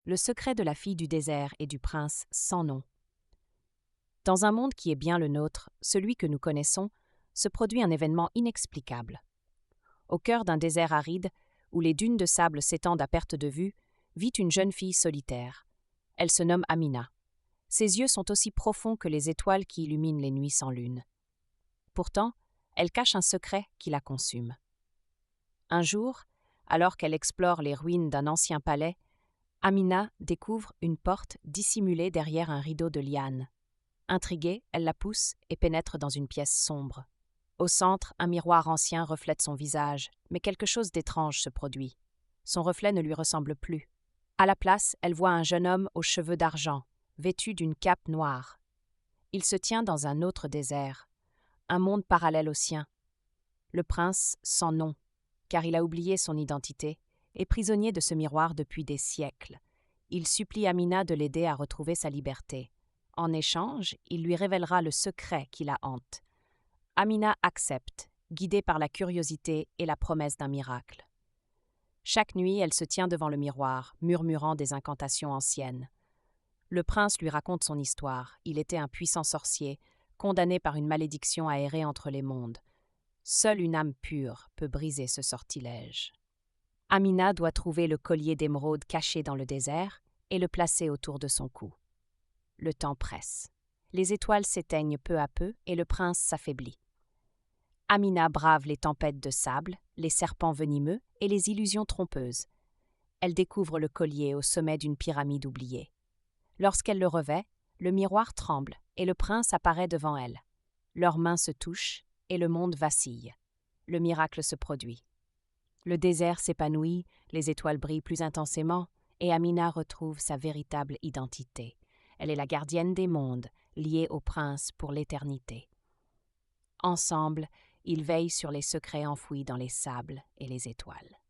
Le secret de la fille du désert et du prince sans nom. Dans un monde qui est bien le nôtre, celui que nous connaissons, se produit un événement inexplicable. Au cœur d'un désert aride, où les dunes de sable s'étendent à perte de vue, vit une jeune fille solitaire. Elle se nomme Amina. Ses yeux sont aussi profonds que les étoiles qui illuminent les nuits sans lune. Pourtant, elle cache un secret qui la consume. Un jour, alors qu'elle explore les ruines d'un ancien palais, Amina découvre une porte dissimulée derrière un rideau de lianes. Intriguée, elle la pousse et pénètre dans une pièce sombre. Au centre, un miroir ancien reflète son visage, mais quelque chose d'étrange se produit. Son reflet ne lui ressemble plus. À la place, elle voit un jeune homme aux cheveux d'argent, vêtu d'une cape noire. Il se tient dans un autre désert, un monde parallèle au sien. Le prince sans nom, car il a oublié son identité, est prisonnier de ce miroir depuis des siècles. Il supplie Amina de l'aider à retrouver sa liberté. En échange, il lui révélera le secret qui la hante. Amina accepte, guidée par la curiosité et la promesse d'un miracle. Chaque nuit, elle se tient devant le miroir, murmurant des incantations anciennes. Le prince lui raconte son histoire. Il était un puissant sorcier, condamné par une malédiction à errer entre les mondes. Seule une âme pure peut briser ce sortilège. Amina doit trouver le collier d'émeraude caché dans le désert et le placer autour de son cou. Le temps presse. Les étoiles s'éteignent peu à peu et le prince s'affaiblit. Amina brave les tempêtes de sable, les serpents venimeux et les illusions trompeuses. Elle découvre le collier au sommet d'une pyramide oubliée. Lorsqu'elle le revêt, le miroir tremble et le prince apparaît devant elle. Leurs mains se touchent et le monde vacille. Le miracle se produit. Le désert s'épanouit, les étoiles brillent plus intensément et Amina retrouve sa véritable identité. Elle est la gardienne des mondes, liée au prince pour l'éternité. Ensemble, ils veillent sur les secrets enfouis dans les sables et les étoiles.